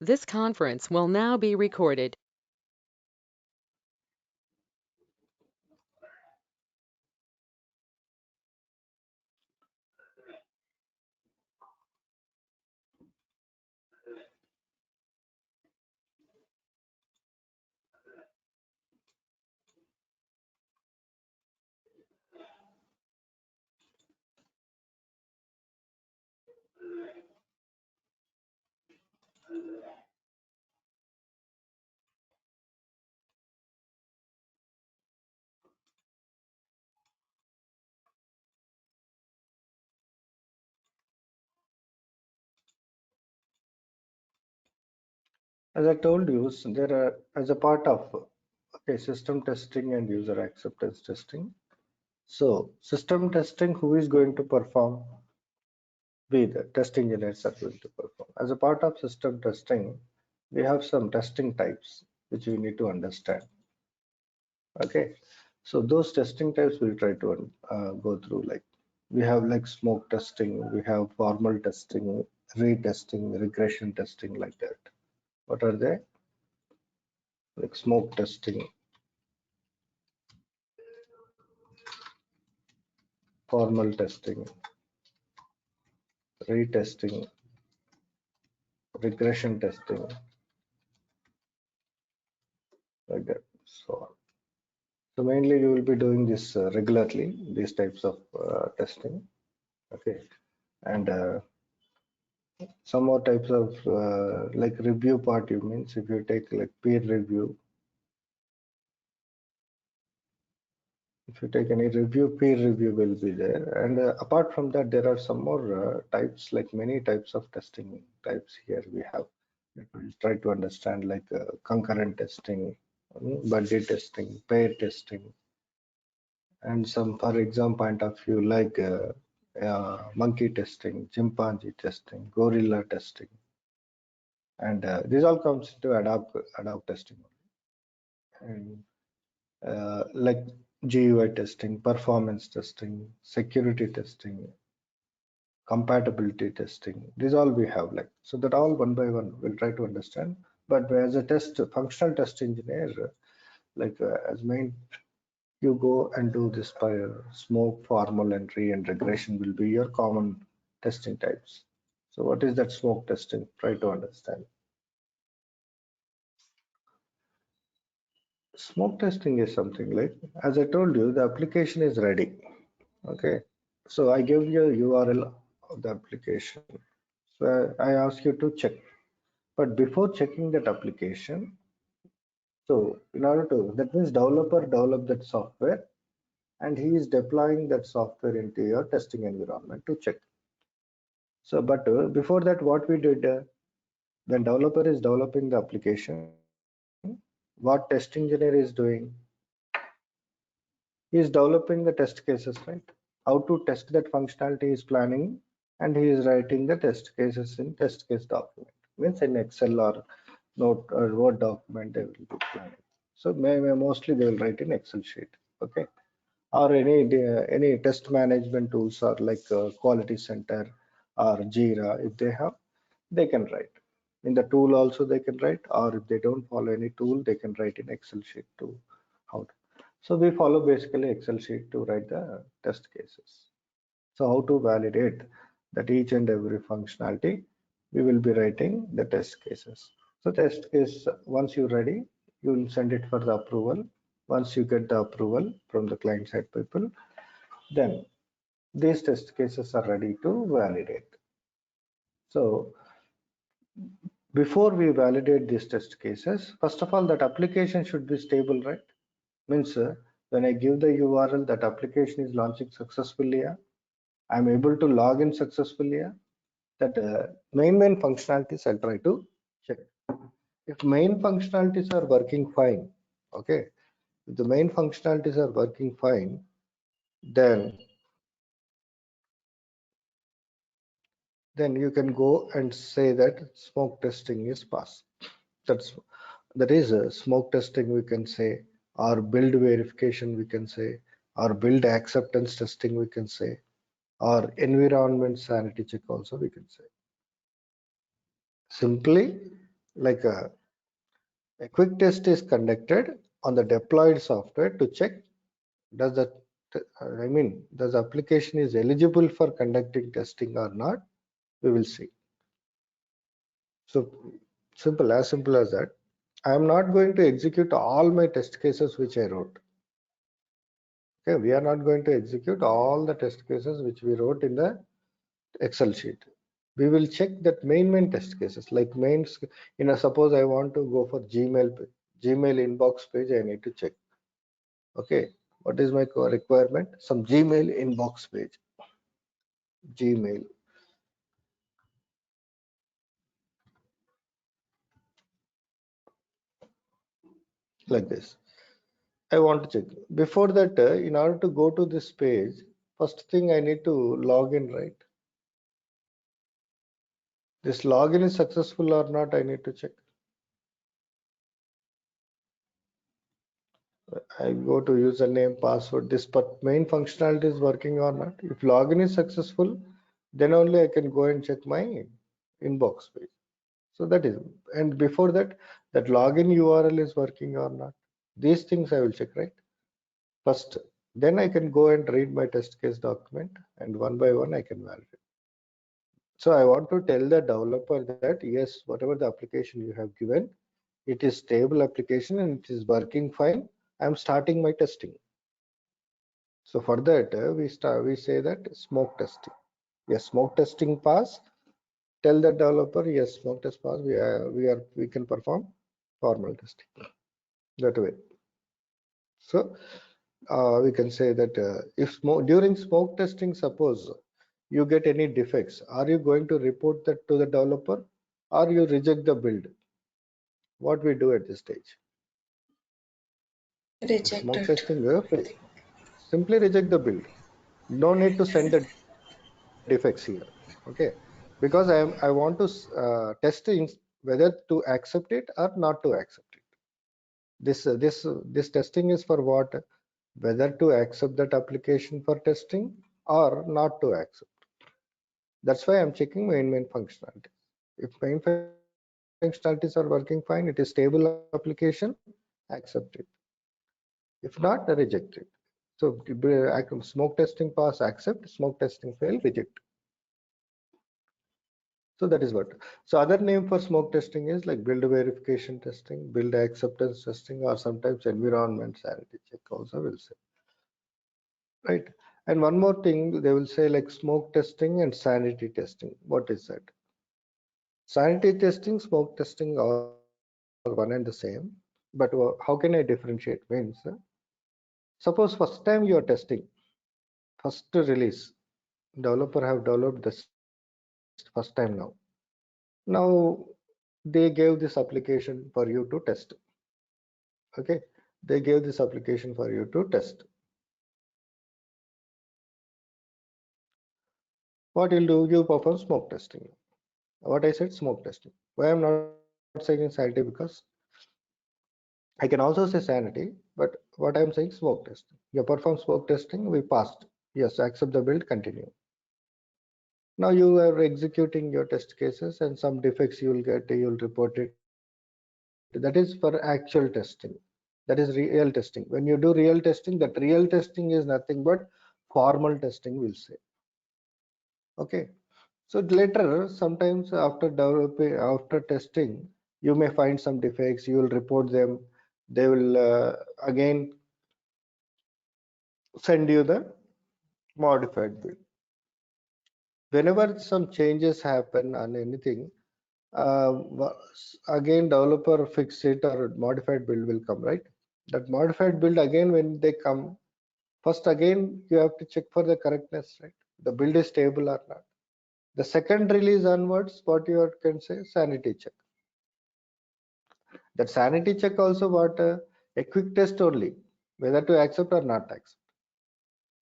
This conference will now be recorded. As I told you, there are as a part of system testing and user acceptance testing. So system testing, who is going to perform? We, the test engineers, are going to perform. As a part of system testing, we have some testing types which we need to understand. Okay, so those testing types we'll try to go through. Like we have like smoke testing, we have formal testing, retesting, regression testing, like that. What are they? Like smoke testing, formal testing, retesting, regression testing, like that. So mainly you will be doing this regularly, these types of testing. Okay, and some more types of like review part. You means if you take like peer review, if you take any review, peer review will be there. And apart from that, there are some more types, like many types of testing types here we have. We'll try to understand like concurrent testing, budget testing, pair testing, and some, for example, point of view like monkey testing, chimpanzee testing, gorilla testing, and this all comes into adapt testing, and like GUI testing, performance testing, security testing, compatibility testing. These all we have, like, so that all one by one we'll try to understand. But as a functional test engineer, like as main, you go and do this by smoke, formal entry, and regression will be your common testing types. So what is that smoke testing? Try to understand. Smoke testing is something like, as I told you, the application is ready. Okay, so I give you a URL of the application. So I ask you to check. But before checking that application, so in order to, that means developer develop that software and he is deploying that software into your testing environment to check. So, but before that, what we did, when developer is developing the application, what test engineer is doing? He is developing the test cases, right? How to test that functionality is planning, and he is writing the test cases in test case document. Means in Excel or Note or Word document they will be planning. So mostly they will write in Excel sheet. Okay, or any test management tools or like Quality Center or Jira, if they have, they can write. In the tool also they can write, or if they don't follow any tool, they can write in Excel sheet to how to. So we follow basically Excel sheet to write the test cases. So how to validate that each and every functionality, we will be writing the test cases. So test case, once you're ready, you will send it for the approval. Once you get the approval from the client side people, then these test cases are ready to validate. So before we validate these test cases, first of all, that application should be stable, right? Means when I give the URL, that application is launching successfully. Yeah? I'm able to log in successfully. Yeah? That main functionalities I'll try to check. If main functionalities are working fine, okay, if the main functionalities are working fine, then you can go and say that smoke testing is passed. That is a smoke testing we can say, or build verification we can say, or build acceptance testing we can say, or environment sanity check also we can say. Simply Like a quick test is conducted on the deployed software to check does the does the application is eligible for conducting testing or not. We will see. So simple as that. I am not going to execute all my test cases which I wrote. Okay, we are not going to execute all the test cases which we wrote in the Excel sheet. We will check that main test cases like mains. Suppose I want to go for Gmail inbox page. I need to check. Okay, what is my requirement? Some Gmail inbox page. Gmail. Like this. I want to check. Before that, in order to go to this page, first thing I need to log in, right? This login is successful or not, I need to check. I go to username, password, this main functionality is working or not. If login is successful, then only I can go and check my inbox page. So that is, and before that, that login URL is working or not. These things I will check, right? First, then I can go and read my test case document and one by one I can validate. So I want to tell the developer that yes, whatever the application you have given, it is stable application and it is working fine. I'm starting my testing. So for that, we say that smoke testing. Yes, smoke testing pass. Tell the developer yes, smoke test pass. We can perform formal testing that way. So we can say that if during smoke testing, suppose you get any defects, are you going to report that to the developer or you reject the build? What we do at this stage? Smoke Rejected. testing, simply reject the build. No need to send the defects here. Okay, because I want to whether to accept it or not to accept it. This testing is for what? Whether to accept that application for testing or not to accept. That's why I'm checking main functionality. If main functionalities are working fine, it is stable application, accept it. If not, reject it. So smoke testing pass, accept, smoke testing fail, reject. So that is what. So other name for smoke testing is like build verification testing, build acceptance testing, or sometimes environment sanity check also will say. Right. And one more thing, they will say like smoke testing and sanity testing. What is that? Sanity testing, smoke testing are one and the same. But how can I differentiate? Means suppose first time you are testing, first release, developer have developed this first time now. Now they gave this application for you to test. Okay, they gave this application for you to test. What you'll do, you perform smoke testing. What I said, smoke testing. Why I'm not saying sanity? Because I can also say sanity, but what I'm saying smoke testing. You perform smoke testing, we passed. Yes, accept the build, continue. Now you are executing your test cases and some defects you will get, you'll report it. That is for actual testing. That is real testing. When you do real testing, that real testing is nothing but formal testing, we'll say. Okay. So later, sometimes after developing, after testing, you may find some defects, you will report them. They will again send you the modified build. Whenever some changes happen on anything, again developer fix it or modified build will come, right? That modified build again when they come, first again you have to check for the correctness, right? The build is stable or not. The second release onwards, what you can say, sanity check. That sanity check also what a quick test only, whether to accept or not accept.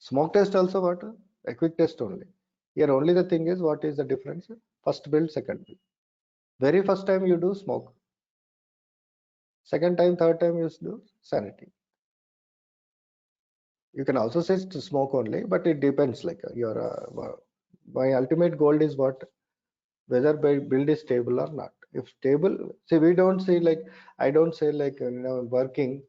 Smoke test also what a quick test only. Here only the thing is what is the difference? First build, second build. Very first time you do smoke, second time, third time you do sanity. You can also say to smoke only, but it depends. Like your my ultimate goal is what whether build is stable or not. If stable, see, we don't say like, I don't say like, working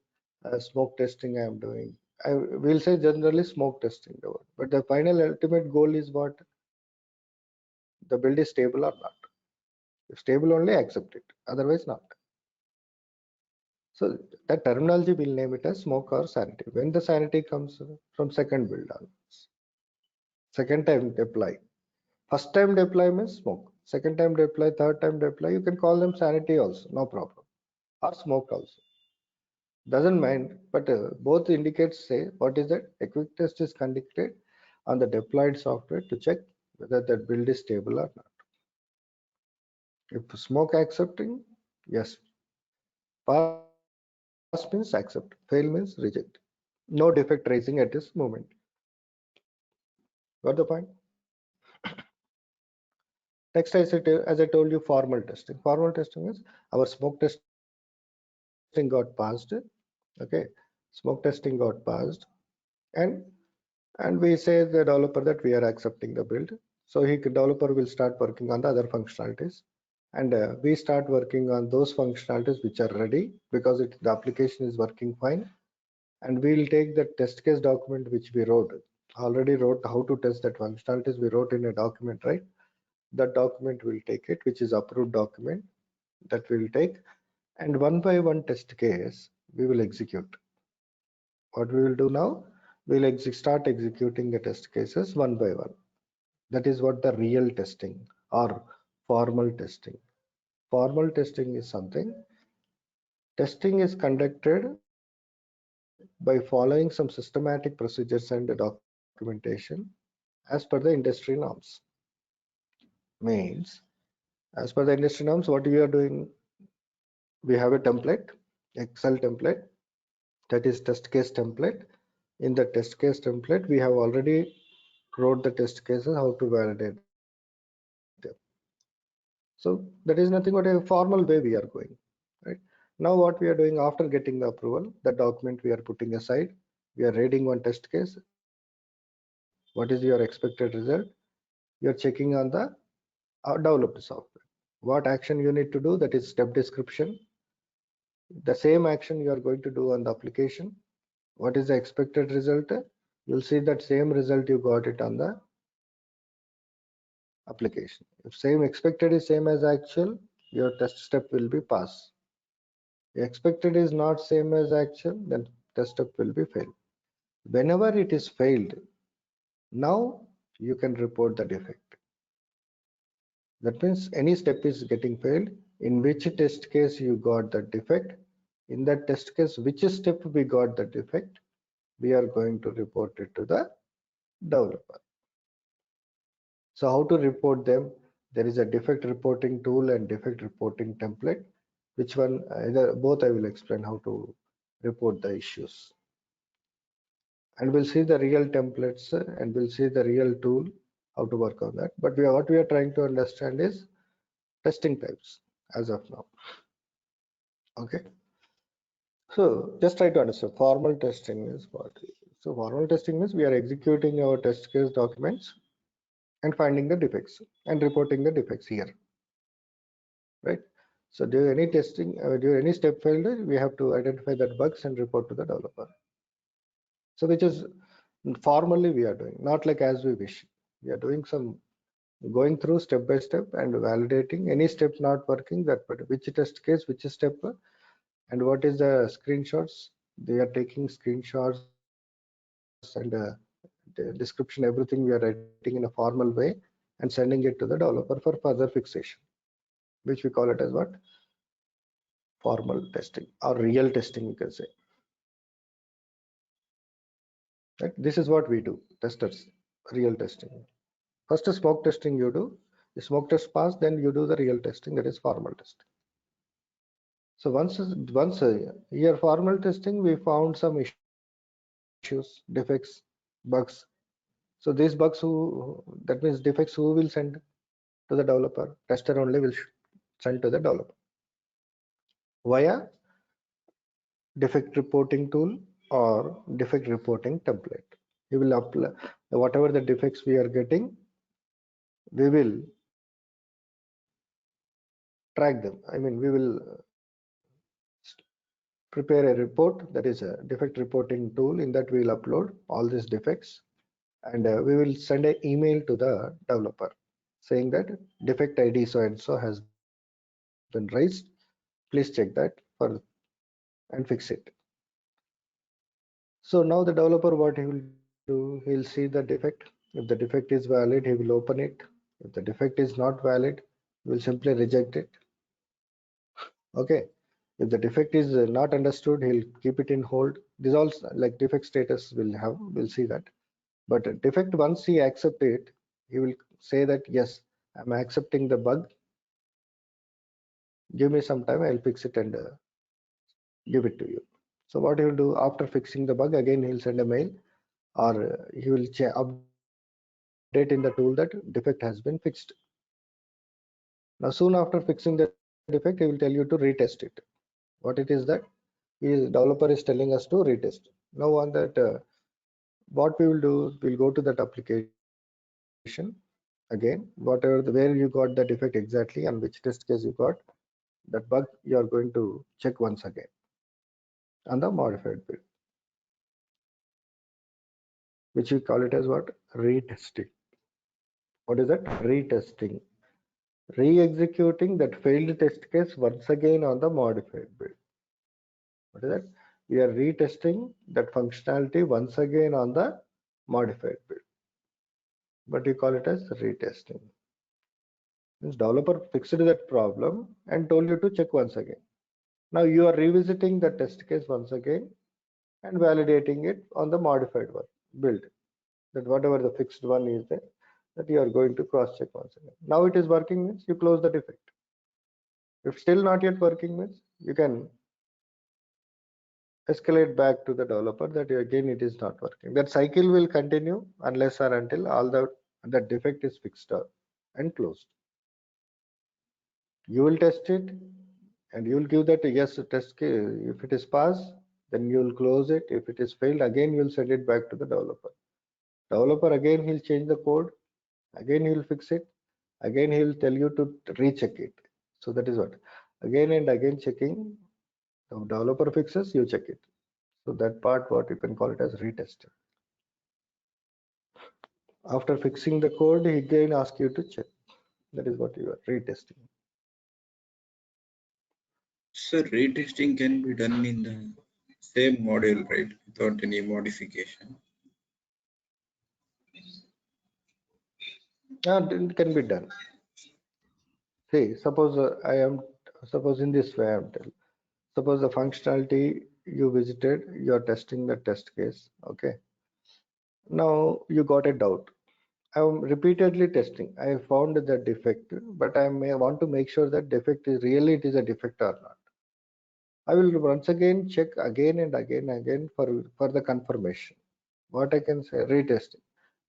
smoke testing I am doing. I will say generally smoke testing the word. But the final ultimate goal is what? The build is stable or not. If stable only, accept it, otherwise not. So that terminology will name it as smoke or sanity. When the sanity comes from second build onwards, second time deploy. First time deploy means smoke. Second time deploy, third time deploy, you can call them sanity also, no problem. Or smoke also. Doesn't mind, but both indicates say what is that? A quick test is conducted on the deployed software to check whether that build is stable or not. If smoke accepting, yes. Pass means accept. Fail means reject. No defect raising at this moment. Got the point? Next, as I told you, formal testing. Formal testing is our smoke testing got passed. Okay, smoke testing got passed, and we say the developer that we are accepting the build. So developer will start working on the other functionalities, and we start working on those functionalities which are ready because the application is working fine. And we'll take the test case document which we already wrote how to test that functionalities we wrote in a document, right? That document will take it, which is approved document, that will take, and one by one test case we will execute. What we will do now, we'll start executing the test cases one by one. That is what the real testing or formal testing. Formal testing is something. Testing is conducted by following some systematic procedures and documentation as per the industry norms. Means, as per the industry norms, what we are doing, we have a template, Excel template, that is test case template. In the test case template, we have already wrote the test cases, how to validate them. So that is nothing but a formal way we are going, right? Now what we are doing after getting the approval, the document we are putting aside, we are reading one test case. What is your expected result? You are checking on the developed software. What action you need to do, that is step description. The same action you are going to do on the application. What is the expected result? You'll see that same result you got it on the application. If same expected is same as actual, your test step will be pass. Expected is not same as actual, then test step will be failed. Whenever it is failed, now you can report the defect. That means any step is getting failed, in which test case you got the defect, in that test case which step we got the defect, we are going to report it to the developer. So how to report them? There is a defect reporting tool and defect reporting template. Which one? Either both I will explain how to report the issues. And we'll see the real templates and we'll see the real tool, how to work on that. But what we are trying to understand is testing types as of now. Okay. So just try to understand formal testing is what. So formal testing means we are executing our test case documents and finding the defects and reporting the defects here, right? So during any testing, during any step failure, we have to identify that bugs and report to the developer. So which is formally we are doing, not like as we wish. We are doing some going through step by step and validating any steps not working, that but which test case, which step, and what is the screenshots. They are taking screenshots and the description, everything we are writing in a formal way and sending it to the developer for further fixation, which we call it as what? Formal testing or real testing, you can say. Right? This is what we do, testers, real testing. First smoke testing you do, the smoke test pass, then you do the real testing, that is formal testing. So here formal testing, we found some issues, defects, bugs. So these bugs, that means defects, who will send to the developer? Tester only will send to the developer via defect reporting tool or defect reporting template. He will apply whatever the defects we are getting, we will track them. I mean, we will prepare a report, that is a defect reporting tool. In that, we will upload all these defects, and we will send an email to the developer saying that defect ID so and so has been raised. Please check that for and fix it. So now the developer, what he will do, he'll see the defect. If the defect is valid, he will open it. If the defect is not valid, he will simply reject it. Okay. If the defect is not understood, he'll keep it in hold. These all like defect status we'll see that. But defect, once he accept it, he will say that yes, I'm accepting the bug. Give me some time, I'll fix it and give it to you. So what he will do after fixing the bug, again he'll send a mail, or he will update in the tool that defect has been fixed. Now soon after fixing the defect, he will tell you to retest it. What it is that developer is telling us to retest. Now on that, what we will do, we'll go to that application again, where you got the defect exactly and which test case you got, that bug you are going to check once again on the modified build, which we call it as what? Retesting. What is that? Retesting. Re-executing that failed test case once again on the modified build. What is that? We are retesting that functionality once again on the modified build, but you call it as retesting. Means developer fixed that problem and told you to check once again. Now you are revisiting the test case once again and validating it on the modified one build, that whatever the fixed one is there, that you are going to cross check once again. Now it is working, means you close the defect. If still not yet working, means you can escalate back to the developer that again it is not working. That cycle will continue unless or until all the defect is fixed and closed. You will test it and you will give that yes test case. If it is passed, then you will close it. If it is failed, again you will send it back to the developer. Developer again he'll change the code, again he will fix it, again he will tell you to recheck it. So that is what, again and again checking. The developer fixes, you check it. So that part, what you can call it as retesting. After fixing the code, he again asks you to check. That is what you are retesting. So retesting can be done in the same module, right? Without any modification. It can be done. See, suppose suppose in this way I am telling. Suppose the functionality you visited, you are testing the test case. Okay. Now you got a doubt. I am repeatedly testing. I found the defect, but I may want to make sure that defect is really it is a defect or not. I will once again check again and again for the confirmation. What I can say, retesting.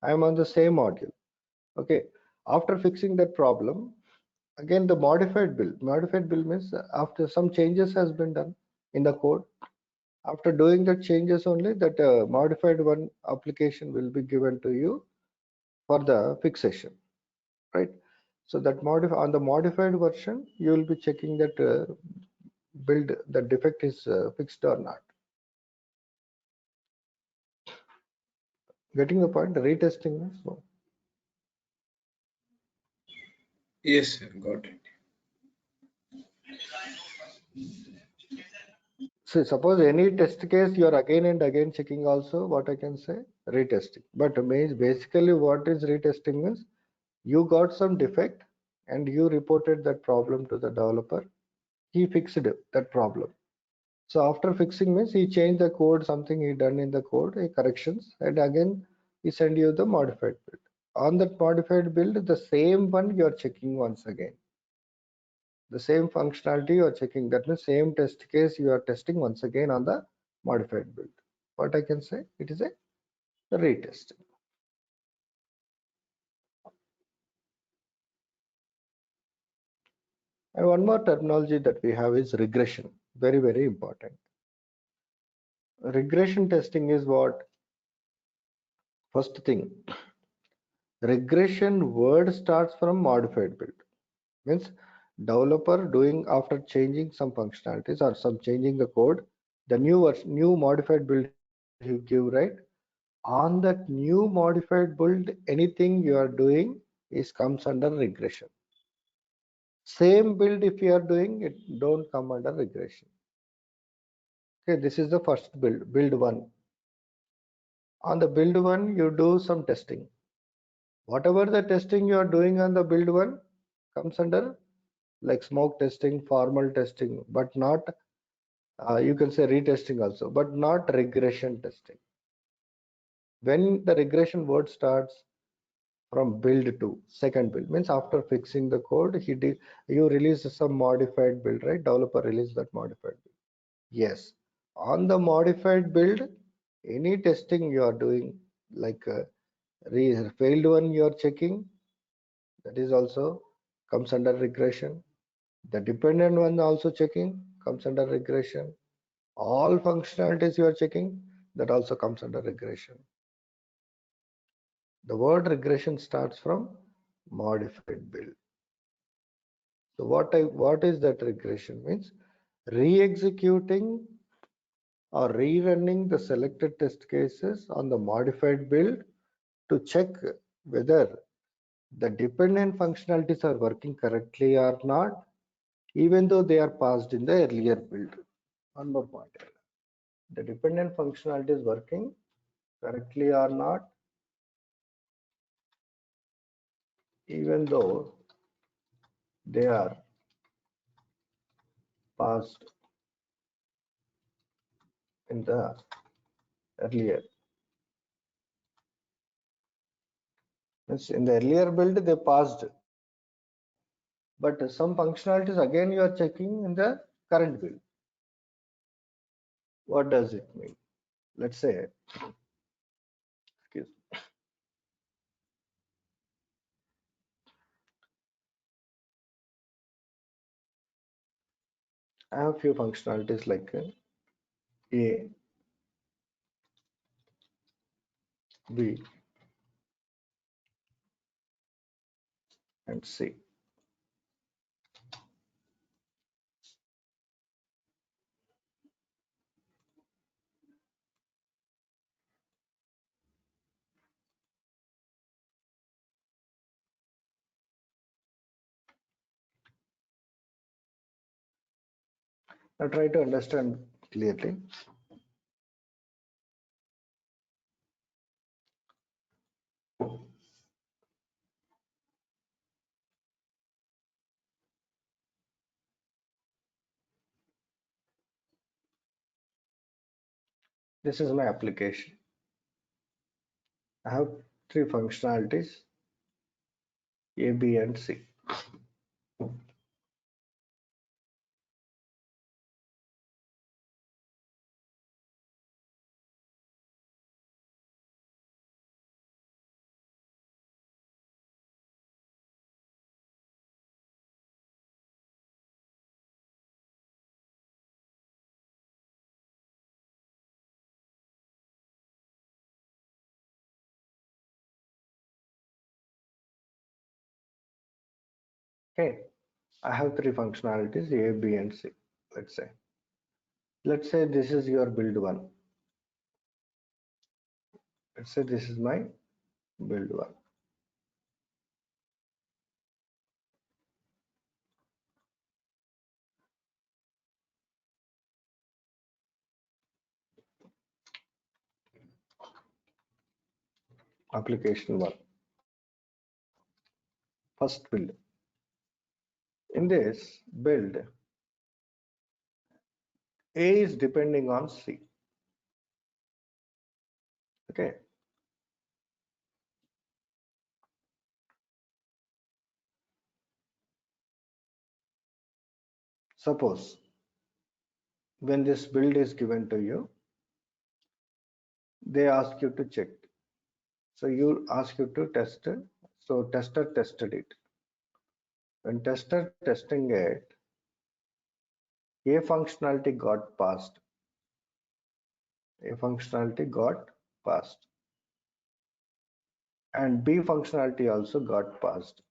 I am on the same module. Okay. After fixing that problem, again the modified build. Modified build means after some changes has been done in the code. After doing the changes only, that modified one application will be given to you for the fixation, right? So that on the modified version, you will be checking that build the defect is fixed or not. Getting the point? Retesting. So, Yes, sir, got it. so suppose any test case you are again and again checking also, what I can say, retesting. But means basically what is retesting means, you got some defect and you reported that problem to the developer. He fixed that problem. So after fixing means he changed the code, something he done in the code, corrections, and again he send you the modified build. On that modified build, the same one you are checking once again. The same functionality you are checking. That means same test case you are testing once again on the modified build. What I can say, it is a retest. And one more terminology that we have is regression. Very, very important. Regression testing is what? First thing, regression word starts from modified build. Means developer doing after changing some functionalities or some changing the code, the new modified build he give, right? On that new modified build, anything you are doing is comes under regression. Same build if you are doing it, don't come under regression. Okay, this is the first build one. On the build one, you do some testing. Whatever the testing you are doing on the build one comes under like smoke testing, formal testing, but not you can say retesting also, but not regression testing. When the regression word starts from build to second build, means after fixing the code, you release some modified build, right? Developer release that modified build. Yes, on the modified build, any testing you are doing, like failed one you are checking, that is also comes under regression. The dependent one also checking comes under regression. All functionalities you are checking, that also comes under regression. The word regression starts from modified build. So what is that regression means? Re-executing or rerunning the selected test cases on the modified build to check whether the dependent functionalities are working correctly or not, even though they are passed in the earlier build. One more point. The dependent functionality is working correctly or not, even though they are passed in the earlier. Means in the earlier build they passed, but some functionalities again you are checking in the current build. What does it mean? Let's say, excuse me, I have few functionalities like A, B, and C. Now try to understand clearly. This is my application. I have three functionalities A, B, and C. Okay, I have three functionalities A, B, and C. Let's say. Let's say this is your build one. Let's say this is my build one. Application one. First build. In this build, A is depending on C. Okay. Suppose when this build is given to you, they ask you to check. So you ask you to test it. So tester tested it. When tester testing it, A functionality got passed. A functionality got passed. And B functionality also got passed.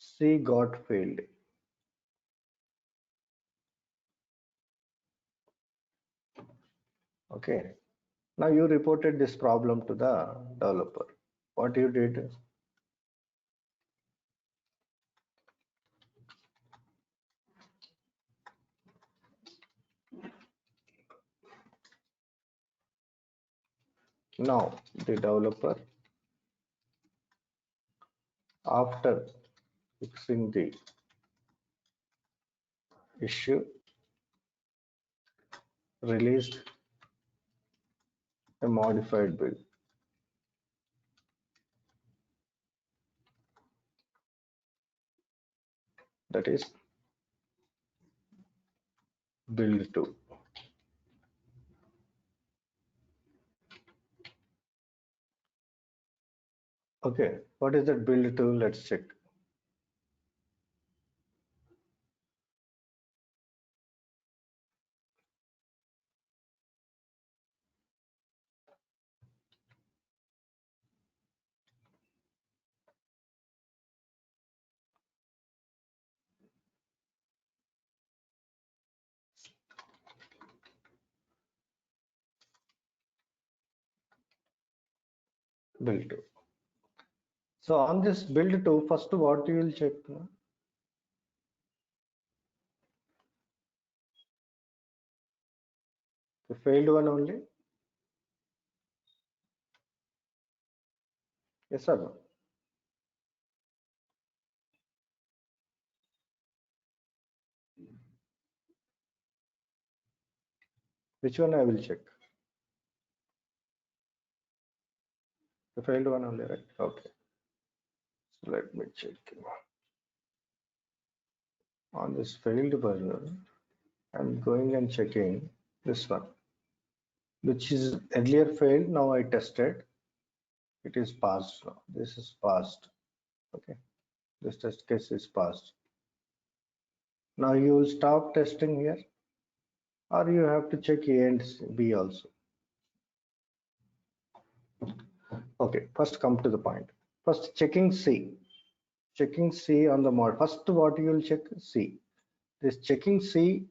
C got failed. Okay. Now you reported this problem to the developer. What you did? Now the developer, after fixing the issue, released a modified build. That is build 2. Okay, what is that build 2? Let's check. Build 2. So on this build 2, first what you will check? The failed one only? Yes or no? Which one I will check? The failed one only, right? Okay. So let me check. On this failed version, I'm going and checking this one, which is earlier failed. Now I tested. It is passed now. This is passed. Okay. This test case is passed. Now you will stop testing here, or you have to check A and B also. Okay, first come to the point. First checking C. Checking C on the mod. First what you will check? C. This checking C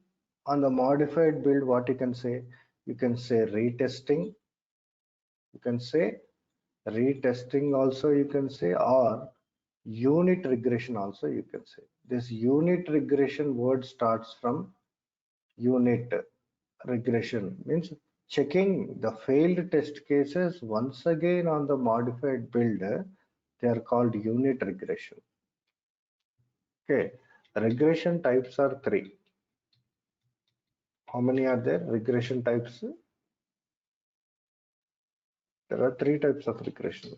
on the modified build, what you can say? You can say retesting. You can say retesting also, you can say, or unit regression also you can say. This unit regression word starts from unit regression, means checking the failed test cases once again on the modified build. They are called unit regression. Okay, regression types are 3. How many are there? Regression types. There are 3 types of regression.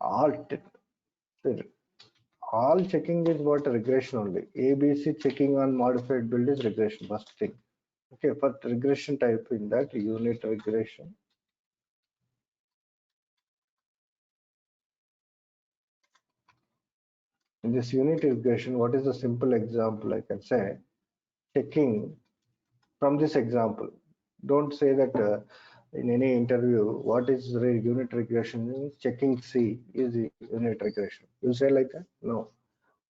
All all checking is what? Regression only. ABC checking on modified build is regression, first thing. Okay, for regression type, in that unit regression. In this unit regression, what is the simple example I can say? Checking from this example. Don't say that in any interview, what is unit regression? Means checking C is the unit regression. You say like that? No.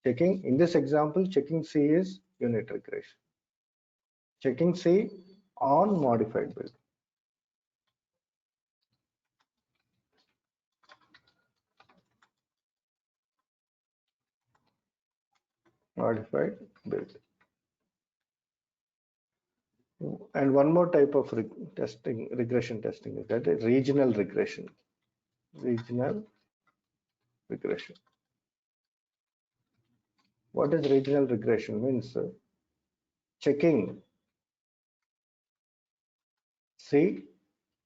Checking, in this example, checking C is unit regression. Checking C on modified build. Modified build. And one more type of regression testing is that regional regression. Regional regression. What is regional regression? Means checking C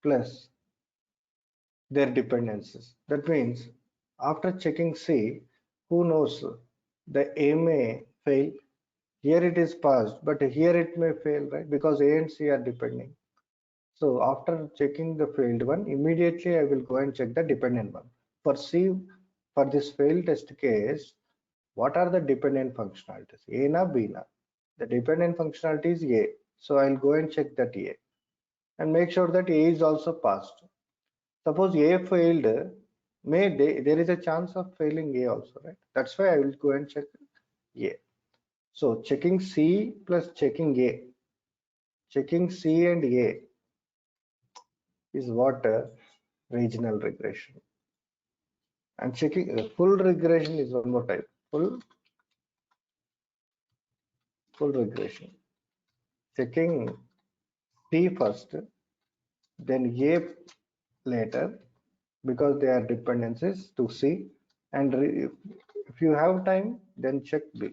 plus their dependencies. That means after checking C, who knows, the A may fail. Here it is passed, but here it may fail, right? Because A and C are depending. So after checking the failed one, immediately I will go and check the dependent one. For C, for this failed test case, what are the dependent functionalities? A na B na? The dependent functionality is A. So I'll go and check that A and make sure that A is also passed. Suppose A failed, there is a chance of failing A also, right? That's why I will go and check A. So checking C plus checking A. Checking C and A is what regional regression. And checking full regression is one more type. Full regression. Checking C first, then A later, because they are dependencies to C. And if you have time, then check B.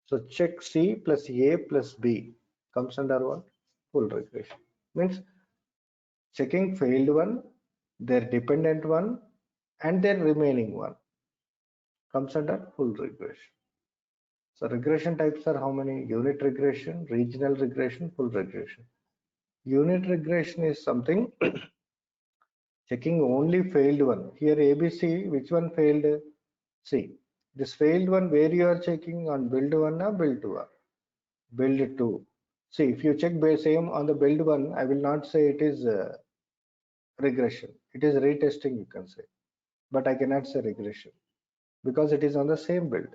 So check C plus A plus B comes under what? Full regression. Means checking failed one, their dependent one, and their remaining one comes under full regression. So regression types are how many? Unit regression, regional regression, full regression. Unit regression is something checking only failed one. Here ABC, which one failed? C. This failed one, where you are checking on build one or build two? Build two. See, if you check same on the build one, I will not say it is regression. It is retesting, you can say. But I cannot say regression because it is on the same build.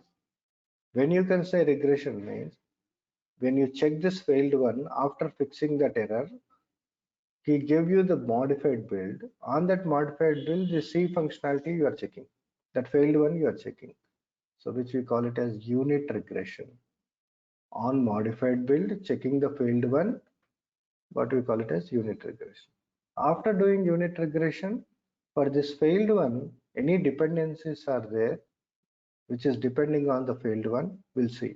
When you can say regression means when you check this failed one after fixing that error, he gave you the modified build. On that modified build, the C functionality you are checking. That failed one you are checking. So which we call it as unit regression. On modified build, checking the failed one, what we call it as unit regression. After doing unit regression, for this failed one, any dependencies are there, which is depending on the failed one, we'll see.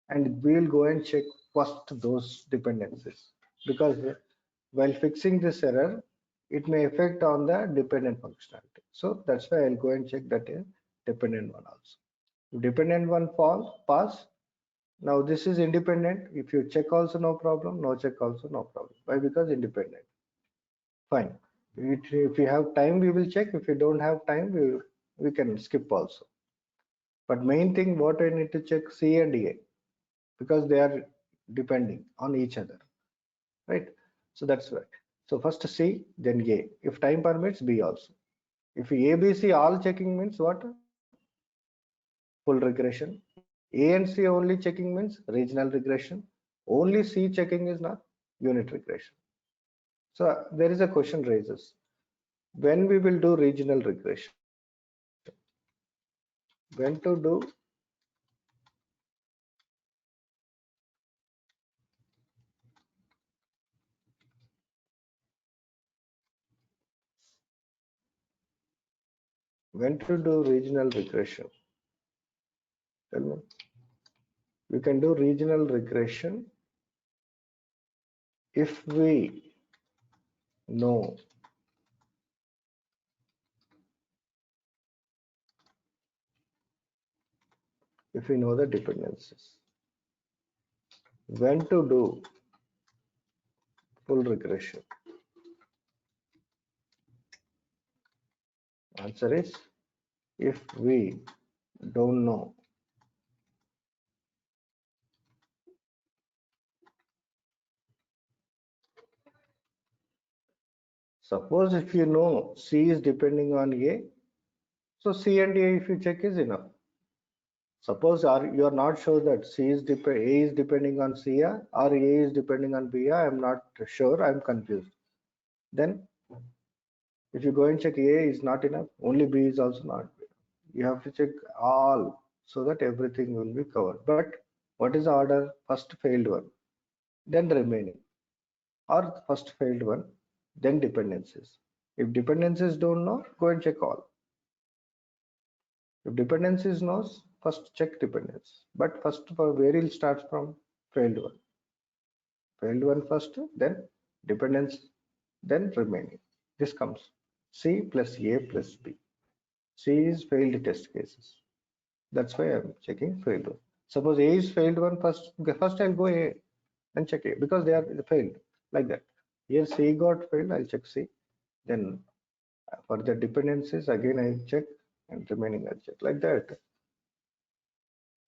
And we'll go and check first those dependencies because while fixing this error, it may affect on the dependent functionality. So that's why I'll go and check that dependent one also. If dependent one pass, now this is independent. If you check also no problem, no check also no problem. Why? Because independent. Fine. If you have time, we will check. If you don't have time, we can skip also. But main thing what I need to check C and A because they are depending on each other, right? So that's right. So first C, then A. If time permits, B also. If A, B, C all checking means what? Full regression. A and C only checking means regional regression. Only C checking is not unit regression. So there is a question raises. When we will do regional regression? When to do regional regression? Tell me. We can do regional regression if we know the dependencies. When to do full regression? Answer is if we don't know. Suppose if you know C is depending on A, so C and A if you check is enough. Suppose you are not sure that A is depending on C or A is depending on B. I am not sure. I am confused. Then if you go and check A is not enough, only B is also not. You have to check all so that everything will be covered. But what is the order? First failed one, then remaining, or first failed one, then dependencies. If dependencies don't know, go and check all. If dependencies knows, first check dependence. But first for where it starts from failed one. Failed one first, then dependence, then remaining. This comes C plus A plus B. C is failed test cases. That's why I'm checking failed one. Suppose A is failed one first I'll go A and check A because they are failed like that. Here C got failed, I'll check C. Then for the dependencies again I check and remaining I'll check like that.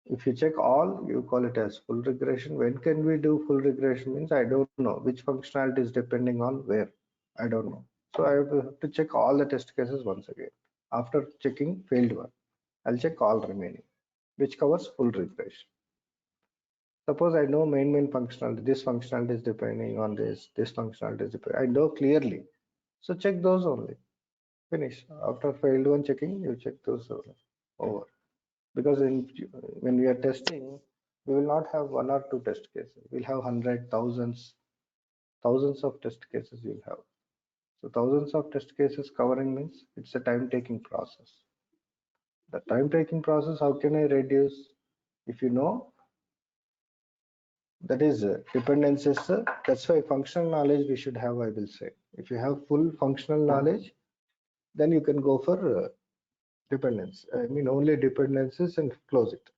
If you check all, you call it as full regression. When can we do full regression means I don't know which functionality is depending on where. I don't know. So I have to check all the test cases once again. After checking failed one, I'll check all remaining, which covers full regression. Suppose I know main functionality, this functionality is depending on this functionality is depending. I know clearly. So check those only. Finish. After failed one checking, you check those over. Because when we are testing, we will not have one or two test cases. We'll have hundred, thousands of test cases you'll have. So thousands of test cases covering means it's a time-taking process. The time-taking process, how can I reduce? If you know, that is dependencies. That's why functional knowledge we should have, I will say. If you have full functional knowledge, then you can go for dependence. I mean, only dependencies and close it.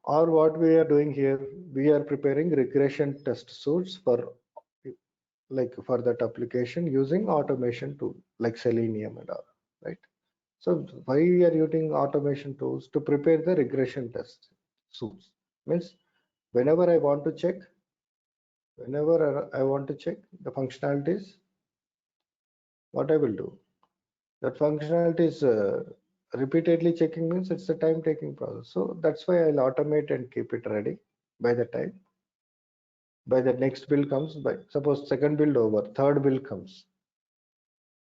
Or what we are doing here, we are preparing regression test suites for for that application using automation tool like Selenium and all, right? So why we are using automation tools to prepare the regression test suites? Means whenever I want to check, whenever I want to check the functionalities, what I will do, that functionality is repeatedly checking means it's a time taking process. So that's why I'll automate and keep it ready by the time by the next build comes. By suppose second build over, third build comes.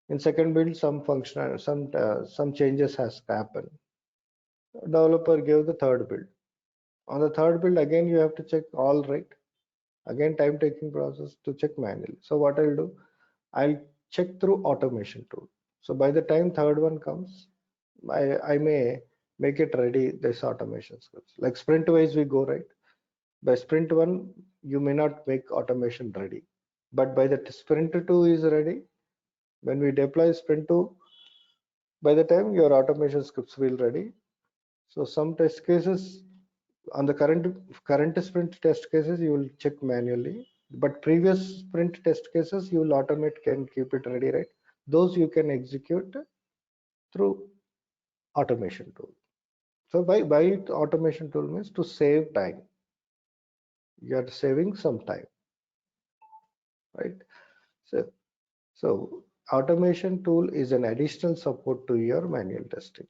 In second build, some functional some changes has happened. Developer gave the third build. On the third build again you have to check all, right? Again time taking process to check manually. So what I'll do, I'll check through automation tool. So by the time third one comes, I may make it ready this automation scripts. Like sprint wise we go, right? By sprint one, you may not make automation ready. But by the sprint two is ready, when we deploy sprint two, by the time your automation scripts will ready. So some test cases on the current sprint test cases you will check manually, but previous sprint test cases you will automate, can keep it ready, right? Those you can execute through automation tool. So by automation tool means to save time. You are saving some time, right? So so automation tool is an additional support to your manual testing.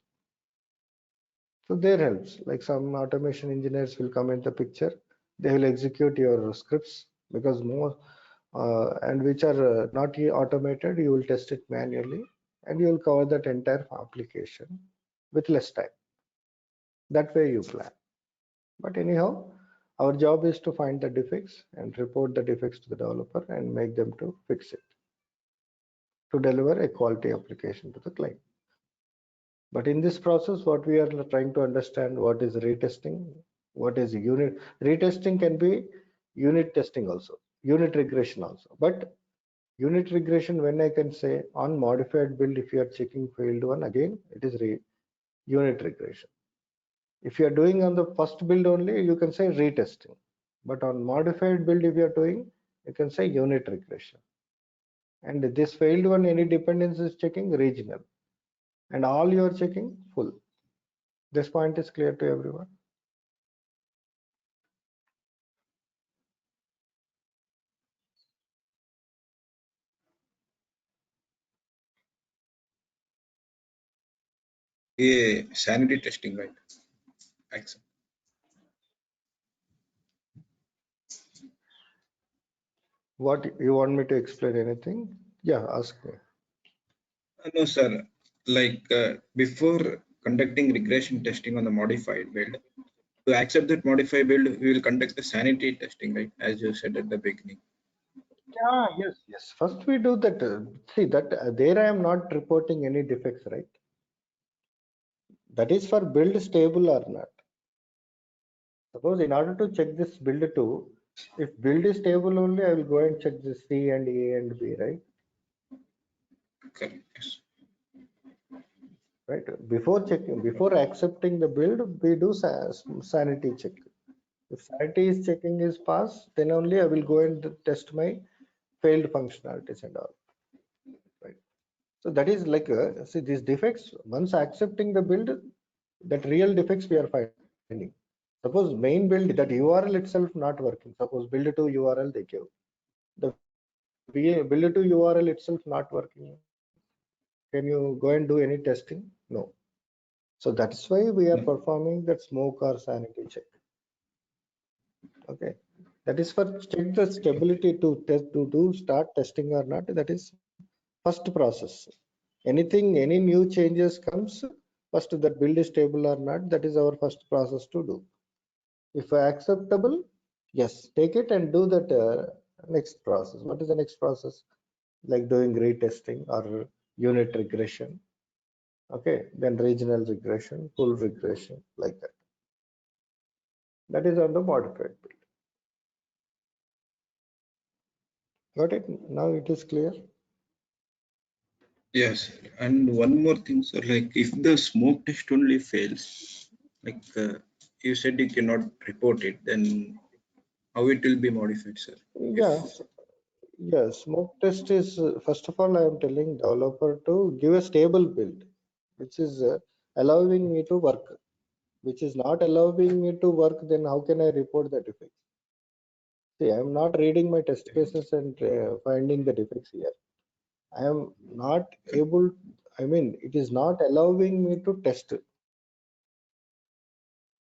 So there helps, like some automation engineers will come in the picture. They will execute your scripts because more and which are not automated, you will test it manually and you will cover that entire application with less time. That way you plan. But anyhow, our job is to find the defects and report the defects to the developer and make them to fix it to deliver a quality application to the client. But in this process, what we are trying to understand, what is retesting, what is unit retesting, can be unit testing also, unit regression also. But unit regression, when I can say on modified build, if you are checking failed one, again it is unit regression. If you are doing on the first build only, you can say retesting. But on modified build, if you are doing, you can say unit regression. And this failed one, any dependence is checking regional, and all you are checking full. This point is clear to everyone. Yeah, sanity testing, right? Excellent. What you want me to explain anything? Yeah, ask me. No, sir. Before conducting regression testing on the modified build, to accept that modified build, we will conduct the sanity testing, right? As you said at the beginning. Yeah, yes. First we do that. See that there I am not reporting any defects, right? That is for build stable or not. Suppose in order to check this build too, if build is stable only, I will go and check this C and A and B, right? Correct. Yes. Right. Before checking, before accepting the build, we do sanity check. If sanity is checking is passed, then only I will go and test my failed functionalities and all. Right. So that is like see these defects. Once accepting the build, that real defects we are finding. Suppose main build, that URL itself not working. Suppose build to URL they give. The build to URL itself not working. Can you go and do any testing? No. So that's why we are No. performing that smoke or sanity check. Okay, that is for check the stability to test to start testing or not. That is first process. Anything, any new changes comes, first that build is stable or not. That is our first process to do. If acceptable, yes, take it and do that next process. What is the next process? Like doing retesting or unit regression. Okay, then regional regression, full regression, like that. That is on the modified build. Got it? Now it is clear. Yes, and one more thing, sir, like if the smoke test only fails, like you said you cannot report it, then how it will be modified, sir? If Yeah, yes. Smoke test is first of all, I am telling developer to give a stable build, which is allowing me to work. Which is not allowing me to work, then how can I report the defects? See, I am not reading my test cases and finding the defects here. I am not able, I mean, it is not allowing me to test.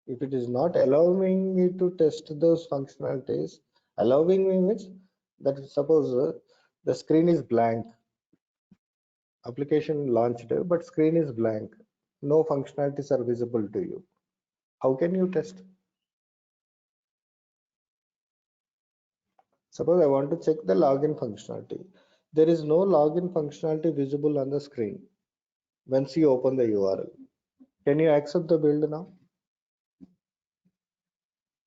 If it is not allowing me to test those functionalities, allowing me means that suppose the screen is blank, application launched, but screen is blank. No functionalities are visible to you. How can you test? Suppose I want to check the login functionality. There is no login functionality visible on the screen once you open the URL. Can you accept the build now?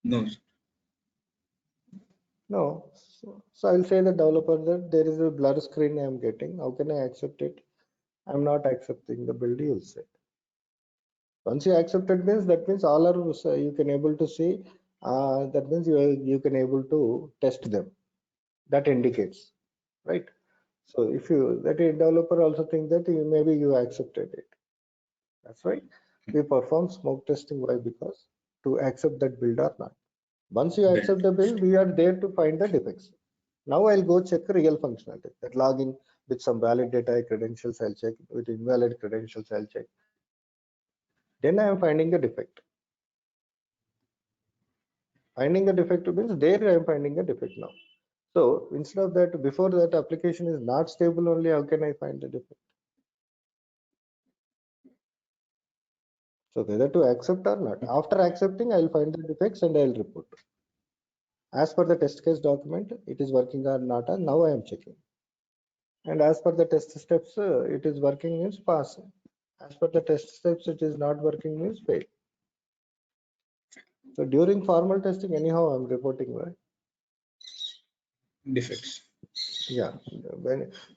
no, sir. No. So I'll say the developer that there is a blur screen I am getting. How can I accept it? I'm not accepting the build, you'll say. Once you accept it means that means all are you can able to see. That means you can able to test them. That indicates, right? So if you that a developer also think that maybe you accepted it. That's right. We perform smoke testing. Why? Because to accept that build or not. Once you Build. accept the build, we are there to find the defects. Now I'll go check real functionality. That login with some valid data credentials I'll check, with invalid credentials I'll check. Then I am finding the defect. Finding the defect means there I am finding a defect now. So instead of that, before that application is not stable only, how can I find the defect? So whether to accept or not. After accepting, I'll find the defects and I'll report. As per the test case document, it is working or not, and now I am checking. And as per the test steps, it is working means pass. As per the test steps, it is not working means fail. So during formal testing, anyhow, I'm reporting, right? Defects. Yeah.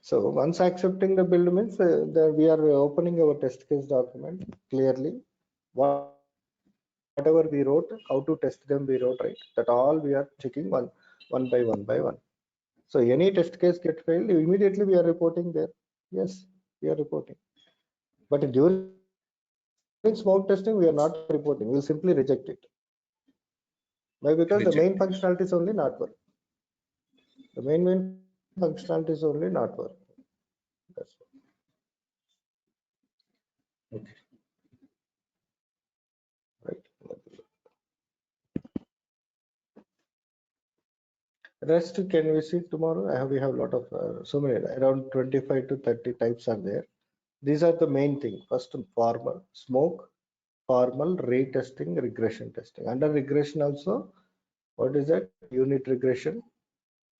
So once accepting the build means we are opening our test case document clearly. Whatever we wrote, how to test them, we wrote, right? That all we are checking one by one. So any test case get failed, immediately we are reporting there. Yes, we are reporting. But during smoke testing, we are not reporting. We'll simply reject it. Why? Because the main Reject. functionality is only not working. The main functionality is only not working. That's Okay. right. Rest can we see tomorrow? We have a lot of so many around 25 to 30 types are there. These are the main thing. First, formal smoke, formal retesting, regression testing. Under regression also, what is that? Unit regression,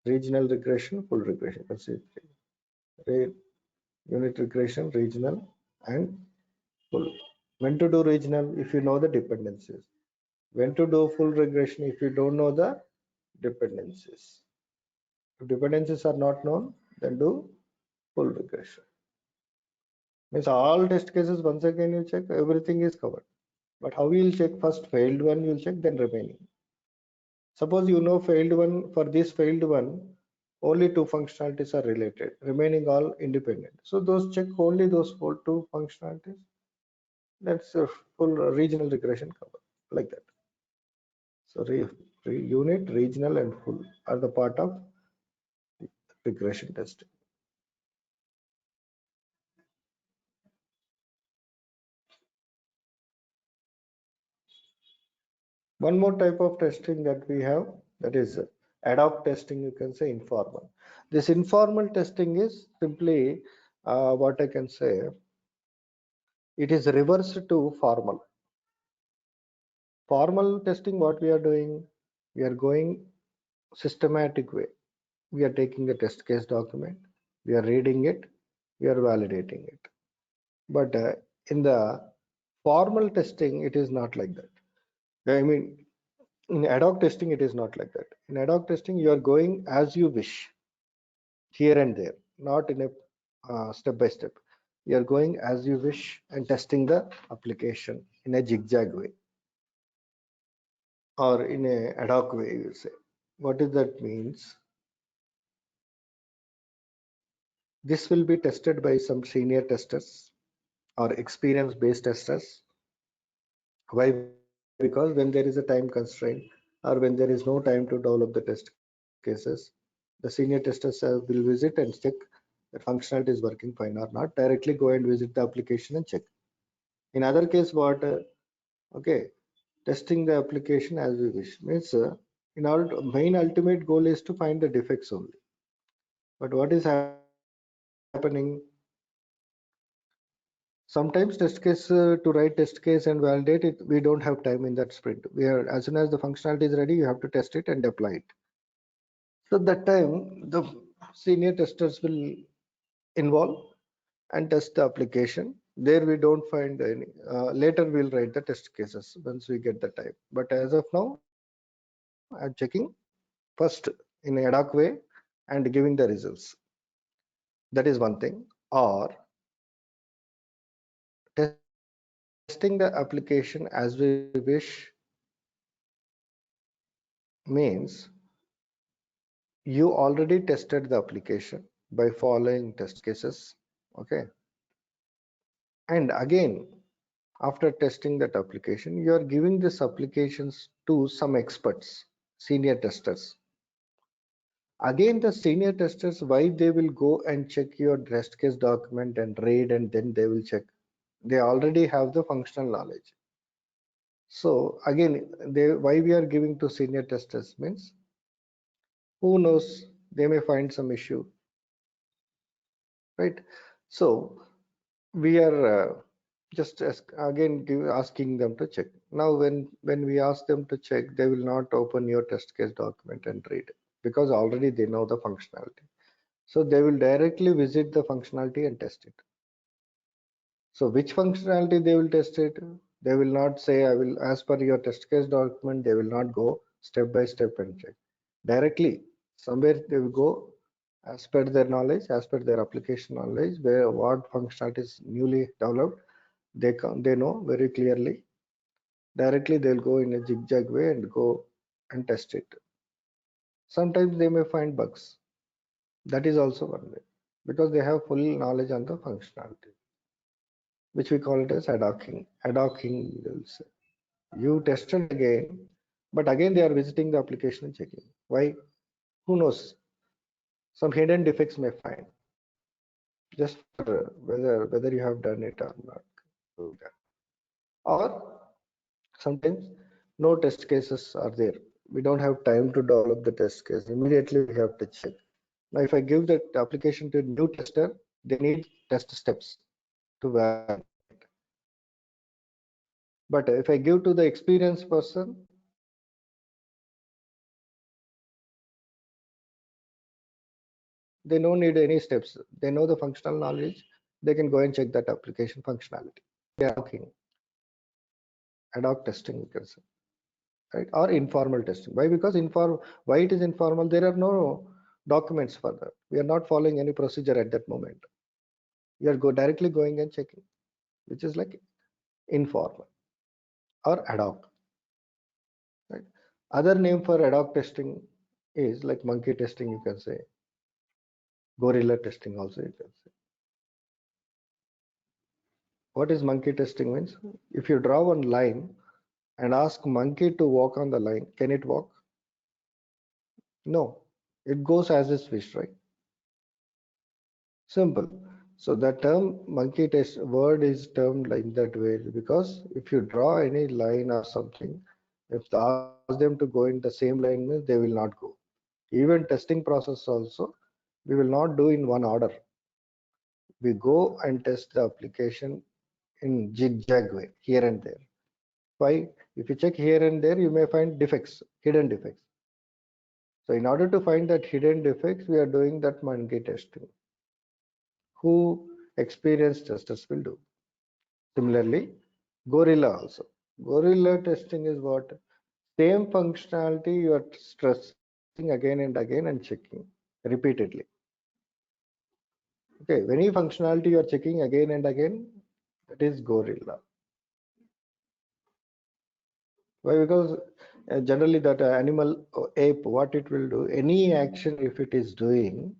regional regression, full regression. That's it. Unit regression, regional, and full. When to do regional? If you know the dependencies. When to do full regression? If you don't know the dependencies. If dependencies are not known, then do full regression. Means all test cases once again you check, everything is covered. But how you will check? First failed one you will check, then remaining. Suppose you know failed one, for this failed one only two functionalities are related, remaining all independent. So those check only those two functionalities. That's a full regional regression cover like that. So unit, regional, and full are the part of regression testing. One more type of testing that we have, That is ad hoc testing, you can say informal. This informal testing is simply what I can say, it is reversed to formal. Formal testing, what we are doing, we are going systematic way. We are taking the test case document, we are reading it, we are validating it. But in the formal testing, it is not like that. I mean, in ad hoc testing, it is not like that. In ad hoc testing, you are going as you wish, here and there, not in a step by step. You are going as you wish and testing the application in a zigzag way or in a ad hoc way, you say. What does that means? This will be tested by some senior testers or experience-based testers. Why? Because when there is a time constraint or when there is no time to develop the test cases, the senior testers will visit and check that functionality is working fine or not. Directly go and visit the application and check. In other case, what? Okay, testing the application as we wish means in our main ultimate goal is to find the defects only. But what is happening? Sometimes test case to write test case and validate it, we don't have time in that sprint. We are, as soon as the functionality is ready, you have to test it and deploy it. So that time the senior testers will involve and test the application. There we don't find any. Later we'll write the test cases once we get the time. But as of now, I'm checking first in a ad hoc way and giving the results. That is one thing. Or testing the application as we wish means you already tested the application by following test cases. Okay. And again, after testing that application, you are giving this applications to some experts, senior testers. Again, the senior testers, why they will go and check your test case document and read and then they will check. They already have the functional knowledge. So again, why we are giving to senior testers means who knows, they may find some issue, right? So we are just again asking them to check. Now when we ask them to check, they will not open your test case document and read because already they know the functionality. So they will directly visit the functionality and test it. So which functionality they will test it? They will not say, I will, as per your test case document, they will not go step by step and check. Directly, somewhere they will go as per their knowledge, as per their application knowledge, where what functionality is newly developed, they know very clearly. Directly they'll go in a zigzag way and go and test it. Sometimes they may find bugs. That is also one way because they have full knowledge on the functionality, which we call it as ad hocing. Ad hocing, will say. You tested again, but again they are visiting the application and checking. Why? Who knows? Some hidden defects may find just for whether you have done it or not. Or sometimes no test cases are there. We don't have time to develop the test case. Immediately we have to check. Now, if I give that application to a new tester, they need test steps to validate. But if I give to the experienced person, they don't need any steps. They know the functional knowledge. They can go and check that application functionality. They are talking ad hoc testing, you can say, right? Or informal testing. Why? Because why it is informal? There are no documents for that. We are not following any procedure at that moment. We are directly going and checking, which is like informal or ad hoc, right? Other name for ad hoc testing is like monkey testing, you can say, gorilla testing also you can say. What is monkey testing means? If you draw one line and ask monkey to walk on the line, can it walk? No, it goes as its wish, right? Simple. So the term monkey test word is termed like that way because if you draw any line or something If ask them to go in the same line means they will not go. Even testing process also, we will not do in one order. We go and test the application in zigzag way, here and there. Why? If you check here and there, you may find defects, hidden defects. So in order to find that hidden defects, we are doing that monkey testing. Who experienced testers will do. Similarly, Gorilla also. Gorilla testing is what? Same functionality you are stressing again and again and checking repeatedly. Okay, any functionality you are checking again and again, that is Gorilla. Why? Because generally that animal or ape, what it will do, any action if it is doing,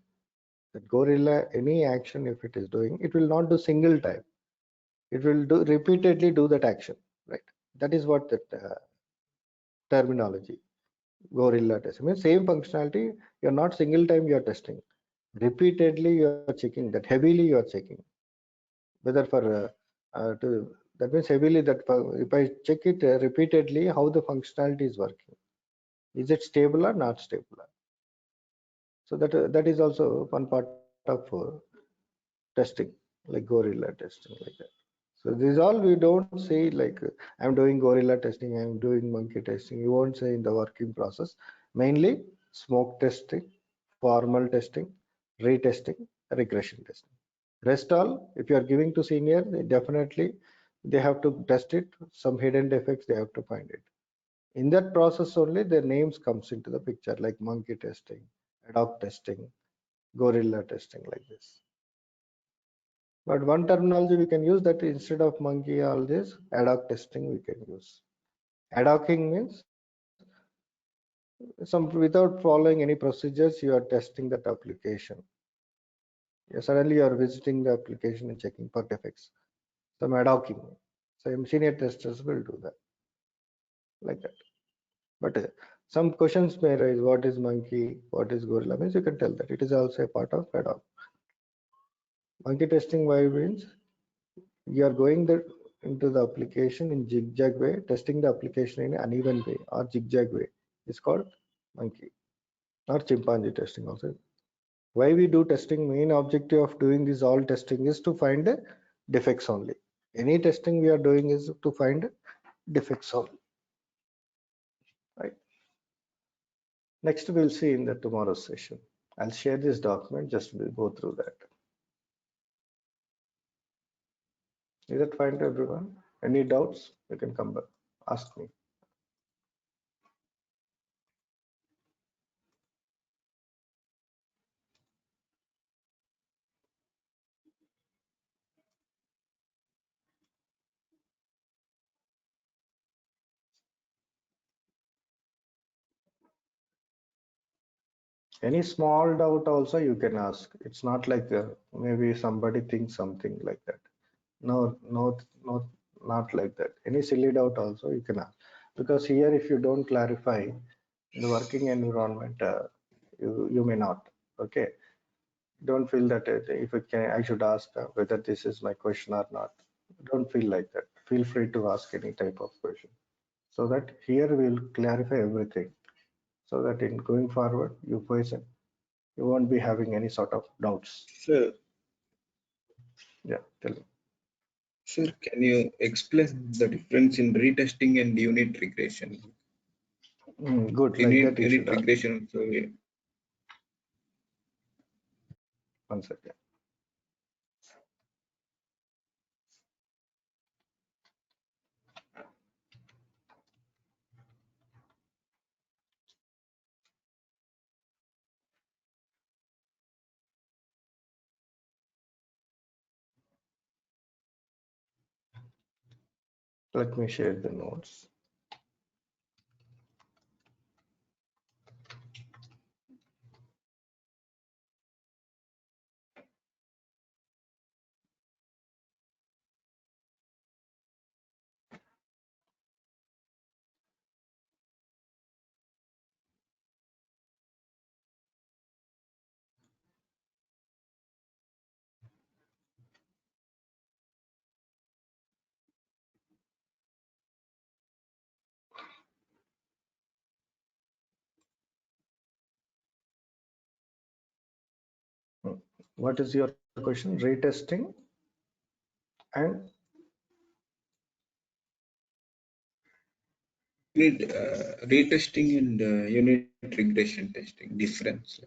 that gorilla, any action if it is doing, it will not do single time. It will do repeatedly do that action, right? That is what that terminology. Gorilla testing means same functionality. You're not single time you are testing. Repeatedly you are checking that. Heavily you are checking. Whether for to that means heavily that if I check it repeatedly, how the functionality is working. Is it stable or not stable? So that is also one part of testing, like gorilla testing, like that. So these all we don't say like I'm doing gorilla testing, I'm doing monkey testing. You won't say in the working process. Mainly smoke testing, formal testing, retesting, regression testing. Rest all, if you are giving to senior, definitely they have to test it. Some hidden defects they have to find it. In that process only their names comes into the picture, like monkey testing, ad hoc testing, gorilla testing, like this. But one terminology we can use, that instead of monkey all this, ad hoc testing we can use. Ad hocing means some without following any procedures you are testing that application. Suddenly you are visiting the application and checking for defects. Some ad hocing. So senior testers will do that, like that. But some questions may arise, what is monkey, what is gorilla, means you can tell that it is also a part of ad hoc. Monkey testing why means you are going into the application in zigzag way, testing the application in uneven way or zigzag way. It's called monkey or chimpanzee testing also. Why we do testing? Main objective of doing this all testing is to find defects only. Any testing we are doing is to find defects only. Right. Next we'll see in the tomorrow's session. I'll share this document, just we'll go through that. Is that fine to everyone? Any doubts? You can come back, ask me. Any small doubt also you can ask. It's not like maybe somebody thinks something like that. No, no, no, not like that. Any silly doubt also you can ask. Because here, if you don't clarify the working environment, you may not. Okay. Don't feel that if it can, I should ask whether this is my question or not. Don't feel like that. Feel free to ask any type of question. So that here we'll clarify everything. So that in going forward, you won't be having any sort of doubts. Sir, Yeah, tell me. sir, can you explain the difference in retesting and unit regression? Good, like that you Unit should ask. regression. So One second. Let me share the notes. What is your question? Retesting and Need retesting and unit regression testing difference.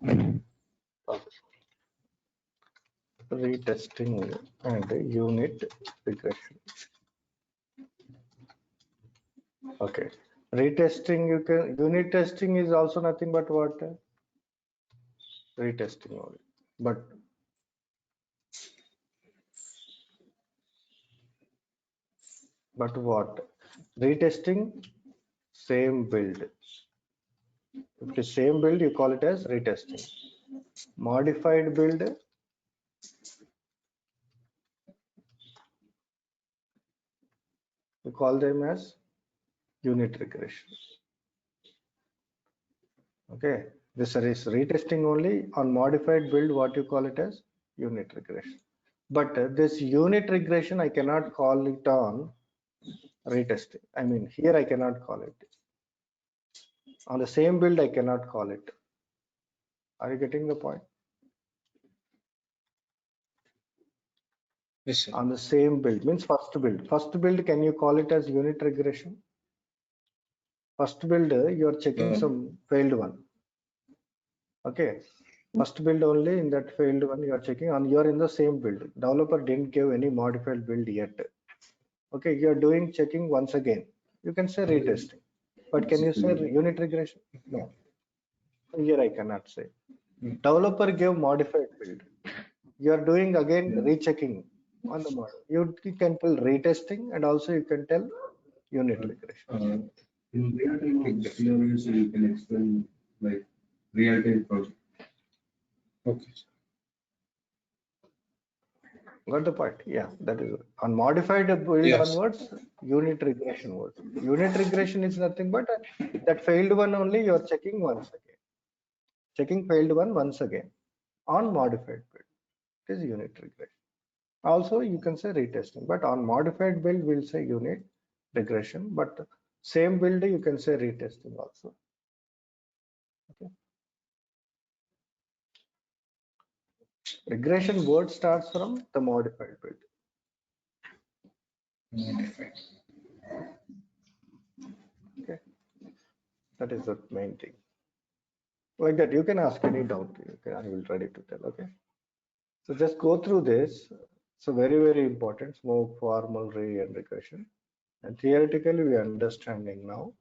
retesting and unit regression. Okay. Retesting, you can, unit testing is also nothing but what? Retesting only. But what? Retesting, same build. If it is same build, you call it as retesting. Modified build, you call them as unit regression. Okay, this is retesting only. On modified build, what you call it as unit regression. But this unit regression, I cannot call it on retesting. I mean, here I cannot call it. On the same build, I cannot call it. Are you getting the point? Yes, sir. On the same build means first build. First build, can you call it as unit regression? First build, you are checking some failed one. Okay, first build only, in that failed one you are checking, and you are in the same build. Developer didn't give any modified build yet. Okay, you are doing checking once again. You can say retesting, but can you say unit regression? No, here I cannot say. Developer gave modified build. You are doing again rechecking on the model. You can tell retesting, and also you can tell unit regression. In real-time scenarios, you can explain like real-time project. Okay. Got the point? Yeah, that is it. On modified build Yes. onwards, unit regression works. Unit regression is nothing but that failed one only you are checking once again. Checking failed one once again on modified build. It is unit regression. Also, you can say retesting, but on modified build, we'll say unit regression, but same build, you can say retesting also. Okay. Regression word starts from the modified build. Modified. Okay, that is the main thing. Like that, you can ask any doubt. I will ready to tell. Okay, so just go through this. So very important. Smoke, formal, and regression, and theoretically we are understanding now.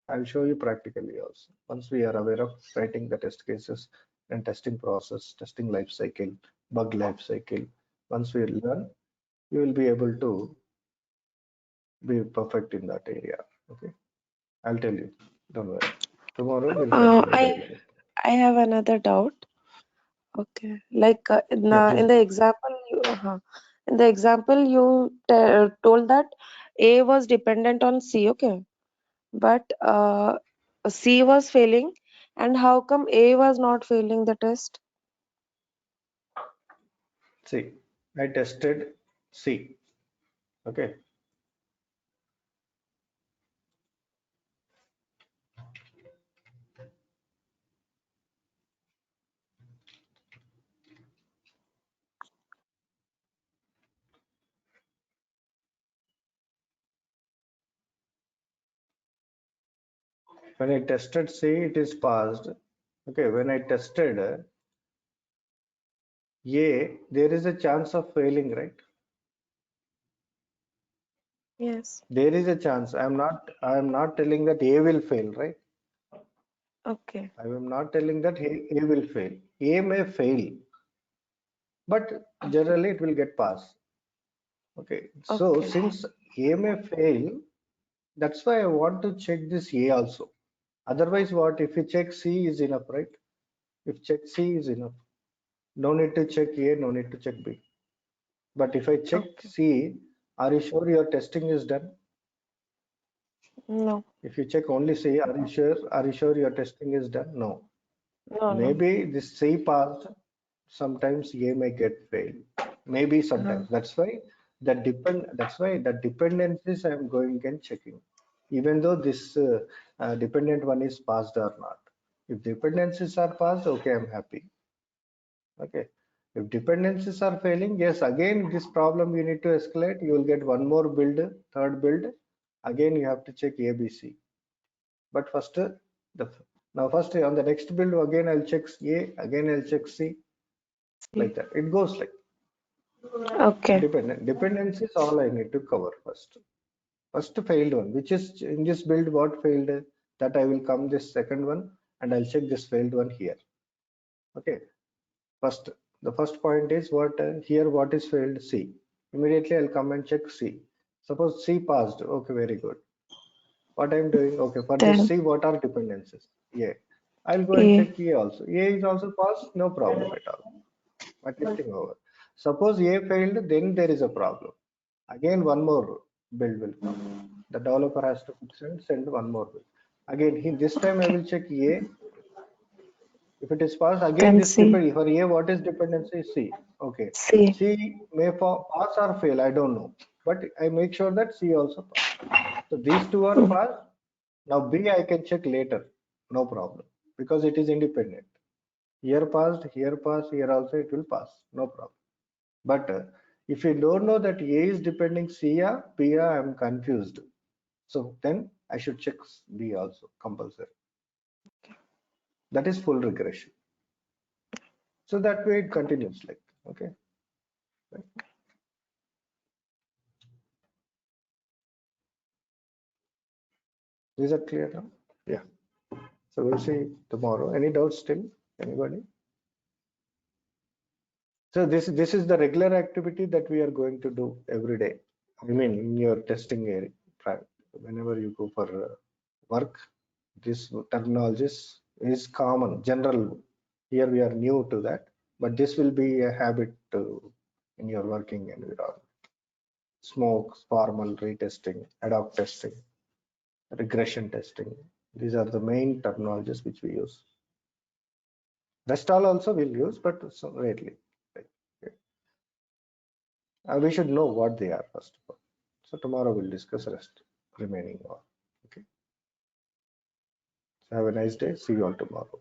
I'll show you practically also. Once we are aware of writing the test cases and testing process, testing life cycle, bug life cycle. Once we learn, you will be able to be perfect in that area. Okay, I'll tell you. Don't worry. Tomorrow we'll continue. I have another doubt. Okay, like Yeah, please. in the example you told that A was dependent on C. Okay, but C was failing, and how come A was not failing the test? See, I tested C. Okay. When I tested C, it is passed. Okay. When I tested A, there is a chance of failing, right? Yes. There is a chance. I am not telling that A will fail, right? Okay. I am not telling that A will fail. A may fail, but generally it will get passed. Okay. So Okay. since A may fail, that's why I want to check this A also. Otherwise, what if you check C is enough, right? If check C is enough, no need to check A, no need to check B. But if I check Okay. C, are you sure your testing is done? No. If you check only C, are you sure? Are you sure your testing is done? No. No. Maybe this C passed. Sometimes A may get failed. Maybe sometimes. That's why the dependencies I'm going and checking. Even though this dependent one is passed or not. If dependencies are passed, okay, I'm happy. Okay. If dependencies are failing, yes, again this problem you need to escalate. You will get one more build, third build. Again you have to check ABC. But first, now first on the next build again I'll check A, again I'll check C, like that. It goes like Okay. dependencies. All I need to cover first. First failed one, which is in this build what failed, that I will come this second one and I'll check this failed one here. Okay. First, the first point is what here what is failed C. Immediately I'll come and check C. Suppose C passed. Okay, very good. What I'm doing, okay, for this Then C, what are dependencies? Yeah. I'll go and A. check A also. A is also passed, no problem at all. My testing over. Suppose A failed, then there is a problem. Again, one more build will come. The developer has to fix and send one more build. Again, this time I will check A. If it is passed, again Then this C. depend for A, what is dependency? C. Okay. C. C may pass or fail, I don't know. But I make sure that C also pass. So these two are passed. Now B I can check later, no problem, because it is independent. Here passed, here also it will pass, no problem. But if you don't know that A is depending C or B, I am confused. So then I should check B also compulsory. That is full regression. So that way it continues like, okay. Is that clear now? Yeah. So we'll see tomorrow. Any doubts still? Anybody? So this is the regular activity that we are going to do every day. I mean, in your testing area, whenever you go for work, this terminologies is common, general. Here we are new to that, but this will be a habit in your working environment. Smoke, formal retesting, ad hoc testing, regression testing. These are the main terminologies which we use. Rest all also we'll use, but so rarely. We should know what they are first of all. So tomorrow we'll discuss rest remaining all. Okay. So have a nice day. See you all tomorrow.